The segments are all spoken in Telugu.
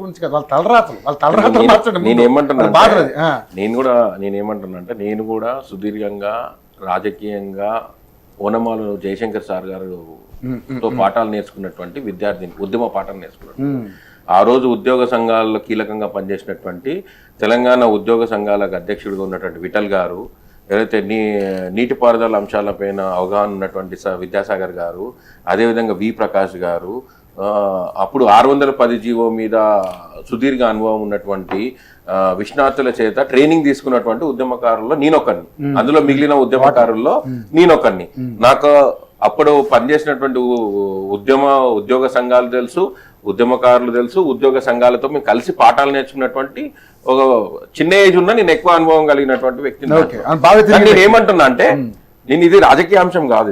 గురించి కదా, వాళ్ళ తలరాతలు మార్చండి. నేనేమంటున్నా అంటే నేను కూడా సుదీర్ఘంగా రాజకీయంగా ఓనమాలు జయశంకర్ సార్ గారు పాఠాలు నేర్చుకున్నటువంటి విద్యార్థిని, ఉద్యమ పాఠాలు నేర్చుకున్నాడు. ఆ రోజు ఉద్యోగ సంఘాల్లో కీలకంగా పనిచేసినటువంటి తెలంగాణ ఉద్యోగ సంఘాలకు అధ్యక్షుడిగా ఉన్నటువంటి విఠల్ గారు, ఏదైతే నీటిపారుదల అంశాలపైన అవగాహన ఉన్నటువంటి విద్యాసాగర్ గారు, అదేవిధంగా వి ప్రకాష్ గారు, అప్పుడు 610 జీవో మీద సుదీర్ఘ అనుభవం ఉన్నటువంటి విశ్వనాథుల చేత ట్రైనింగ్ తీసుకున్నటువంటి ఉద్యమకారుల్లో నేనొకరిని, అందులో మిగిలిన ఉద్యమకారుల్లో నేనొకరిని. నాకు అప్పుడు పనిచేసినటువంటి ఉద్యోగ సంఘాలు తెలుసు, ఉద్యమకారులు తెలుసు, ఉద్యోగ సంఘాలతో మేము కలిసి పాఠాలు నేర్చుకున్నటువంటి ఒక చిన్న ఏజ్ ఉన్న నేను ఎక్కువ అనుభవం కలిగినటువంటి వ్యక్తిని. నేను ఏమంటున్నా అంటే నేను ఇది రాజకీయ అంశం కాదు,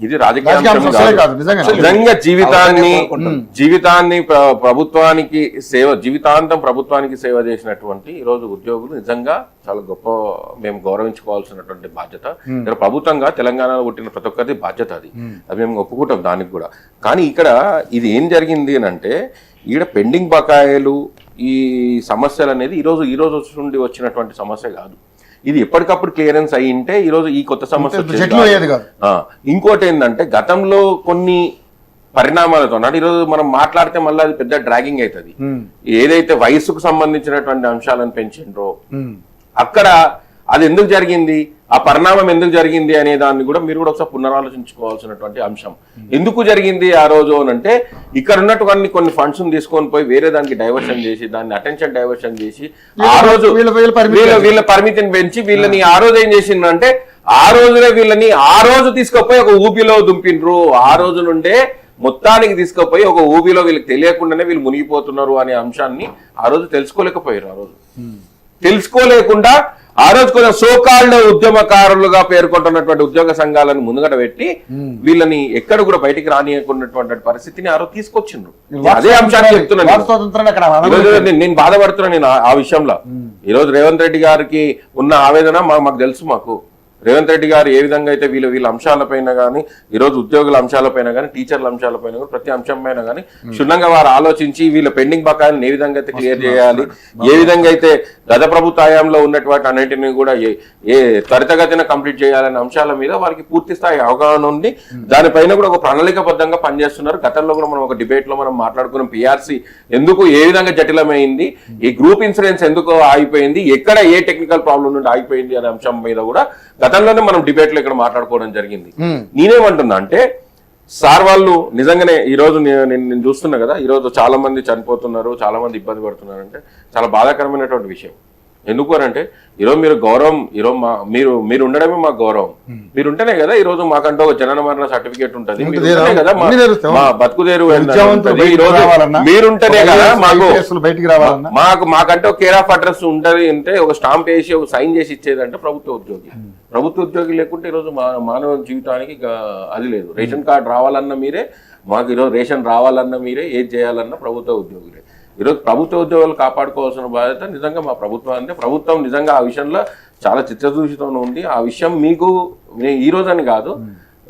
ఇది రాజకీయ అంశం కాదు. నిజంగా జీవితాన్ని ప్రభుత్వానికి జీవితాంతం ప్రభుత్వానికి సేవ చేసినటువంటి ఈరోజు ఉద్యోగులు నిజంగా చాలా గొప్ప, మేము గౌరవించుకోవాల్సినటువంటి బాధ్యత ఇక్కడ ప్రభుత్వంగా తెలంగాణలో పుట్టిన ప్రతి ఒక్కరి బాధ్యత అది మేము ఒప్పుకుంటాం దానికి కూడా. కానీ ఇక్కడ ఇది ఏం జరిగింది అని అంటే ఈడ పెండింగ్ బకాయిలు ఈ సమస్యలు అనేది ఈ రోజు నుండి వచ్చినటువంటి సమస్య కాదు. ఇది ఎప్పటికప్పుడు క్లియరెన్స్ అయ్యి ఉంటే ఈరోజు ఈ కొత్త సమస్య. ఇంకోటి ఏంటంటే గతంలో కొన్ని పరిణామాలతో అంటే ఈరోజు మనం మాట్లాడితే మళ్ళీ అది పెద్ద డ్రాగింగ్ అవుతుంది. ఏదైతే వయసుకు సంబంధించినటువంటి అంశాలను పెంచిండ్రో అక్కడ అది ఎందుకు జరిగింది, ఆ పరిణామం ఎందుకు జరిగింది అనే దాన్ని కూడా మీరు కూడా ఒకసారి పునరాలోచించుకోవాల్సినటువంటి అంశం. ఎందుకు జరిగింది ఆ రోజు అంటే ఇక్కడ ఉన్నటువంటి కొన్ని ఫండ్స్ తీసుకొని పోయి వేరే దానికి డైవర్షన్ చేసి దాన్ని అటెన్షన్ డైవర్షన్ చేసి ఆ రోజు వీళ్ళ పరిమితిని పెంచి వీళ్ళని ఆ రోజు ఏం చేసిందంటే ఆ రోజునే వీళ్ళని ఆ రోజు తీసుకుపోయి ఒక ఊపిలో దుంపిండ్రు. ఆ రోజు నుండే మొత్తానికి తీసుకుపోయి ఒక ఊబిలో వీళ్ళకి తెలియకుండానే వీళ్ళు మునిగిపోతున్నారు అనే అంశాన్ని ఆ రోజు తెలుసుకోలేకపోయారు. ఆ రోజు తెలుసుకోలేకుండా ఆ రోజు కొంచెం సోకాల్డ్ ఉద్యమకారులుగా పేర్కొంటున్నటువంటి ఉద్యోగ సంఘాలను ముందుగట పెట్టి వీళ్ళని ఎక్కడ కూడా బయటికి రానియకున్నటువంటి పరిస్థితిని ఆ రోజు తీసుకొచ్చిండ్రు. అదే అంశాన్ని చెప్తున్నాను, నేను బాధపడుతున్నా నేను ఆ విషయంలో. ఈ రోజు రేవంత్ రెడ్డి గారికి ఉన్న ఆవేదన మాకు తెలుసు. మాకు రేవంత్ రెడ్డి గారు ఏ విధంగా అయితే వీళ్ళ అంశాలపైన కానీ ఈరోజు ఉద్యోగుల అంశాలపైన కానీ టీచర్ల అంశాలపైన కానీ ప్రతి అంశం పైన కానీ క్షుణ్ణంగా వారు ఆలోచించి వీళ్ళ పెండింగ్ బకాయిలను ఏ విధంగా అయితే క్లియర్ చేయాలి, ఏ విధంగా అయితే గత ప్రభుత్వ హయాంలో ఉన్నటువంటి అన్నింటినీ కూడా ఏ త్వరితగతిన కంప్లీట్ చేయాలనే అంశాల మీద వారికి పూర్తి స్థాయి అవగాహన ఉంది. దానిపైన కూడా ఒక ప్రణాళికబద్ధంగా పనిచేస్తున్నారు. గతంలో కూడా మనం ఒక డిబేట్ లో మనం మాట్లాడుకున్నాం, పిఆర్సీ ఎందుకు ఏ విధంగా జటిలమైంది, ఈ గ్రూప్ ఇన్సూరెన్స్ ఎందుకు ఆగిపోయింది, ఎక్కడ ఏ టెక్నికల్ ప్రాబ్లం నుండి ఆగిపోయింది అనే అంశం మీద కూడా గతంలోనే మనం డిబేట్ లో ఇక్కడ మాట్లాడుకోవడం జరిగింది. నేనేమంటున్నా అంటే సార్ వాళ్ళు నిజంగానే ఈ రోజు నేను చూస్తున్నా కదా, ఈ రోజు చాలా మంది చనిపోతున్నారు, చాలా మంది ఇబ్బంది పడుతున్నారు అంటే చాలా బాధాకరమైనటువంటి విషయం. ఎందుకు అని అంటే ఈరోజు మీరు గౌరవం, ఈరోజు మీరు ఉండడమే మాకు గౌరవం. మీరు ఉంటేనే కదా ఈ రోజు మాకంటూ ఒక జనన మరణ సర్టిఫికేట్ ఉంటుంది కదా, మా బతుకుదేరు మీరుంటేనే కదా మాకంటే ఒక కేర్ ఆఫ్ అడ్రస్ ఉంటది. అంటే ఒక స్టాంప్ వేసి ఒక సైన్ చేసి ఇచ్చేదంటే ప్రభుత్వ ఉద్యోగి లేకుంటే ఈరోజు మానవ జీవితానికి అది లేదు. రేషన్ కార్డు రావాలన్నా మీరే, మాకు ఈరోజు రేషన్ రావాలన్నా మీరే, ఏది చేయాలన్నా ప్రభుత్వ ఉద్యోగులే. ఈరోజు ప్రభుత్వ ఉద్యోగాలు కాపాడుకోవాల్సిన బాధ్యత నిజంగా మా ప్రభుత్వం నిజంగా ఆ విషయంలో చాలా చిత్తదూషితంగా ఉంది. ఆ విషయం మీకు ఈ రోజని కాదు,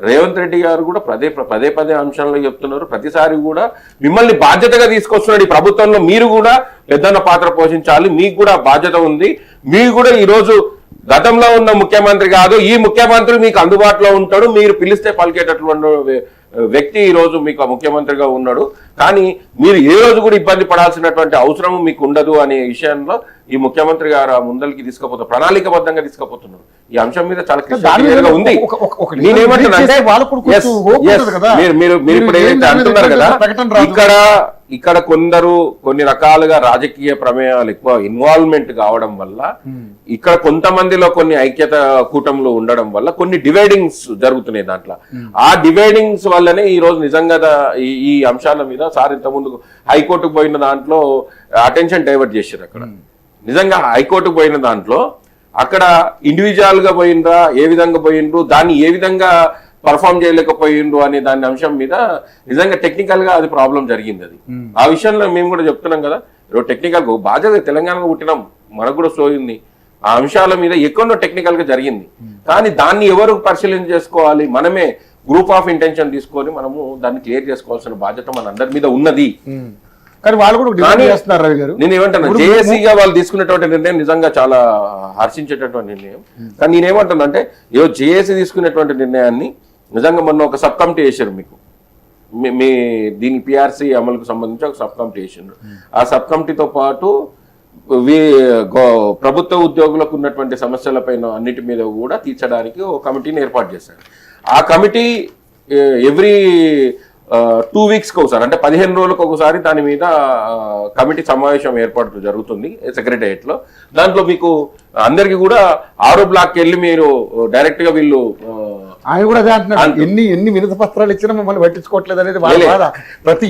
రేవంత్ రెడ్డి గారు కూడా పదే అంశంలో చెప్తున్నారు. ప్రతిసారి కూడా మిమ్మల్ని బాధ్యతగా తీసుకొస్తున్నాడు ఈ ప్రభుత్వంలో. మీరు కూడా పెద్దన్న పాత్ర పోషించాలి, మీకు కూడా బాధ్యత ఉంది. మీకు కూడా ఈ రోజు గతంలో ఉన్న ముఖ్యమంత్రి కాదు, ఈ ముఖ్యమంత్రి మీకు అందుబాటులో ఉంటాడు, మీరు పిలిస్తే పలికేటటువంటి వ్యక్తి ఈ రోజు మీకు ముఖ్యమంత్రిగా ఉన్నాడు. కానీ మీరు ఏ రోజు కూడా ఇబ్బంది పడాల్సినటువంటి అవసరం మీకు ఉండదు అనే విషయంలో ఈ ముఖ్యమంత్రి గారు ముందరికి తీసుకుపోతారు, ప్రణాళికబద్ధంగా తీసుకుపోతున్నారు. ఈ అంశం మీద చాలా క్లియర్గా ఉంది. నేనేమంటున్నానంటే మీరు ఇప్పుడు ఏదైతే అంటున్నారు కదా, ఇక్కడ కొన్ని రకాలుగా రాజకీయ ప్రమేయాలు ఎక్కువ ఇన్వాల్వ్మెంట్ కావడం వల్ల, ఇక్కడ కొంతమందిలో కొన్ని ఐక్యత కూటమిలో ఉండడం వల్ల కొన్ని డివైడింగ్స్ జరుగుతున్నాయి. దాంట్లో ఆ డివైడింగ్స్ వల్లనే ఈ రోజు నిజంగా ఈ అంశాల మీద సార్ ఇంతకుముందు హైకోర్టుకు పోయిన దాంట్లో అటెన్షన్ డైవర్ట్ చేశారు. అక్కడ నిజంగా హైకోర్టుకు పోయిన దాంట్లో అక్కడ ఇండివిజువల్ గా పోయినరా, ఏ విధంగా పోయినరు, దాన్ని ఏ విధంగా పర్ఫామ్ చేయలేకపోయిండ్రు అనే దాని అంశం మీద నిజంగా టెక్నికల్ గా అది ప్రాబ్లం జరిగింది. అది ఆ విషయంలో మేము కూడా చెప్తున్నాం కదా, టెక్నికల్ బాధ్యత తెలంగాణలో పుట్టినాం, మనకు కూడా సోయింది. ఆ అంశాల మీద ఎక్కడో టెక్నికల్ గా జరిగింది. కానీ దాన్ని ఎవరు పరిశీలన చేసుకోవాలి, మనమే గ్రూప్ ఆఫ్ ఇంటెన్షన్ తీసుకొని మనము దాన్ని క్లియర్ చేసుకోవాల్సిన బాధ్యత మన అందరి మీద ఉన్నది. కానీ వాళ్ళు కూడా డిమాండ్ చేస్తున్నారు రవి గారు. నేను ఏమంటాను, జేఏసీగా వాళ్ళు తీసుకున్నటువంటి నిర్ణయం నిజంగా చాలా హర్షించేటటువంటి నిర్ణయం. కానీ నేనేమంటాను అంటే జేఏసీ తీసుకున్నటువంటి నిర్ణయాన్ని నిజంగా మొన్న ఒక సబ్ కమిటీ వేసారు మీకు, మీ దీని పిఆర్సీ అమలుకు సంబంధించి ఒక సబ్ కమిటీ వేసారు. ఆ సబ్ కమిటీతో పాటు ప్రభుత్వ ఉద్యోగులకు ఉన్నటువంటి సమస్యలపైన అన్నిటి మీద కూడా తీర్చడానికి ఒక కమిటీని ఏర్పాటు చేశారు. ఆ కమిటీ ఎవ్రీ 2 వీక్స్కి ఒకసారి, అంటే 15 రోజులకు ఒకసారి దాని మీద కమిటీ సమావేశం ఏర్పాటు జరుగుతుంది సెక్రటేరియట్లో. దాంట్లో మీకు అందరికి కూడా 6 బ్లాక్కి వెళ్ళి మీరు డైరెక్ట్ గా వీళ్ళు ఆయన కూడా అదే అంటున్నారు, ఎన్ని వినతి పత్రాలు ఇచ్చినా మమ్మల్ని పట్టించుకోవట్లేదు అనేది వాళ్ళ బాధ. ప్రతి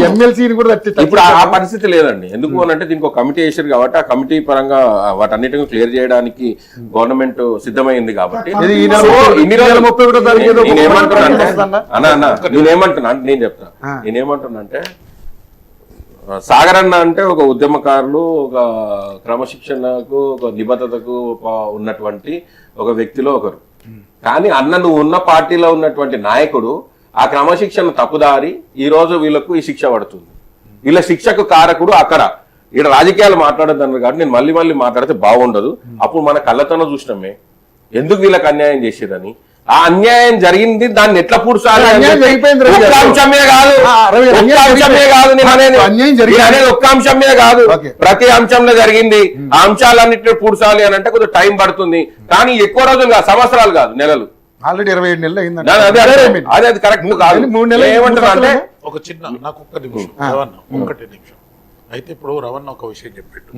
ఎమ్మెల్సీని కూడా ఇప్పుడు ఆ పరిస్థితి లేదండి. ఎందుకు అని అంటే దీనికి ఒక కమిటీ వేసారు కాబట్టి ఆ కమిటీ పరంగా వాటన్నిటిని క్లియర్ చేయడానికి గవర్నమెంట్ సిద్ధమైంది కాబట్టి నేనేమంటున్నా అంటే సాగర్ అన్న అంటే ఒక ఉద్యమకారులు, ఒక క్రమశిక్షణకు, ఒక నిబద్ధతకు ఉన్నటువంటి ఒక వ్యక్తిలో ఒకరు. కానీ అన్న నువ్వు ఉన్న పార్టీలో ఉన్నటువంటి నాయకుడు ఆ క్రమశిక్షణ తప్పుదారి ఈ రోజు వీళ్ళకు ఈ శిక్ష పడుతుంది. వీళ్ళ శిక్షకు కారకుడు అక్కడ. ఇక్కడ రాజకీయాలు మాట్లాడద్దన్నారు కాబట్టి నేను మళ్ళీ మాట్లాడితే బాగుండదు. అప్పుడు మన కళ్ళతోనే చూసినామే ఎందుకు వీళ్ళకి అన్యాయం చేసిరని. ఆ అన్యాయం జరిగింది, దాన్ని ఎట్లా పూడ్చాలి ఒక్క అంశమే కాదు, ప్రతి అంశంలో జరిగింది. ఆ అంశాలన్నింటినీ పూడ్చాలి అని అంటే కొంచెం టైం పడుతుంది. కానీ ఎక్కువ రోజులు కాదు, సంవత్సరాలు కాదు, నెలలు. ఆల్రెడీ 27 నెలలు అయింది. అది కరెక్ట్ కాదు. 3 నెలలు ఏమంటారు అంటే ఒక చిన్న నాకు ఒక్క నిమిషం రవణ, ఒక్కటి నిమిషం. అయితే ఇప్పుడు రవణ ఒక విషయం చెప్పాడు.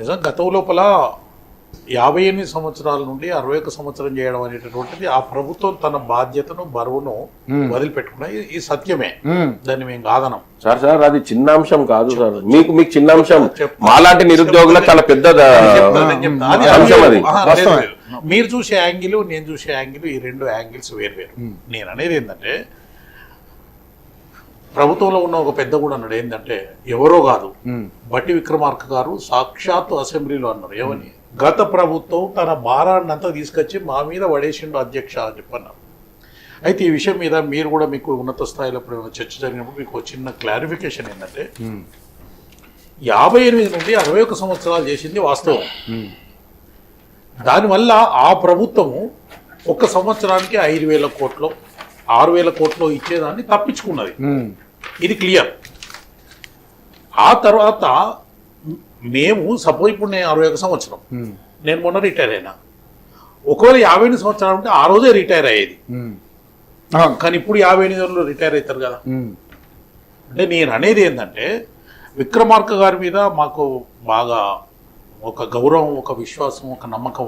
నిజం గతం లోపల 58 సంవత్సరాల నుండి 61 సంవత్సరం చేయడం అనేటటువంటిది ఆ ప్రభుత్వం తన బాధ్యతను, బరువును వదిలిపెట్టుకున్నా. ఈ సత్యమే, దాన్ని మేము కాదనం సార్. అది చిన్న అంశం కాదు సార్. మీకు చిన్న అంశం, మాలాంటి నిరుద్యోగులకు చాలా పెద్ద అంశం అది. మీరు చూసే యాంగిల్, నేను చూసే యాంగిల్, ఈ 2 యాంగిల్స్ వేరు. నేను అనేది ఏంటంటే ప్రభుత్వంలో ఉన్న ఒక పెద్ద కూడా అన్నాడు ఏంటంటే, ఎవరో కాదు బట్టి విక్రమార్క గారు సాక్షాత్తు అసెంబ్లీలో అన్నారు, ఏమని, గత ప్రభుత్వం తన భారాన్ని అంతా తీసుకొచ్చి మా మీద పడేసిండు అధ్యక్ష అని చెప్పన్నారు. అయితే ఈ విషయం మీద మీరు కూడా మీకు ఉన్నత స్థాయిలో చర్చ జరిగినప్పుడు మీకు చిన్న క్లారిఫికేషన్ ఏంటంటే, 58 నుండి 61 సంవత్సరాలు చేసింది వాస్తవం. దానివల్ల ఆ ప్రభుత్వము 1 సంవత్సరానికి 5,000 కోట్లు 6,000 కోట్లు ఇచ్చేదాన్ని తప్పించుకున్నది. ఇది క్లియర్. ఆ తర్వాత మేము సపోజ్ ఇప్పుడు నేను 61 సంవత్సరం, నేను మొన్న రిటైర్ అయినా. ఒకవేళ 58 సంవత్సరాలు ఉంటే ఆ రోజే రిటైర్ అయ్యేది. కానీ ఇప్పుడు 58 రిటైర్ అవుతారు కదా. అంటే నేను అనేది ఏంటంటే, విక్రమార్క గారి మీద మాకు బాగా ఒక గౌరవం, ఒక విశ్వాసం, ఒక నమ్మకం ఉంది.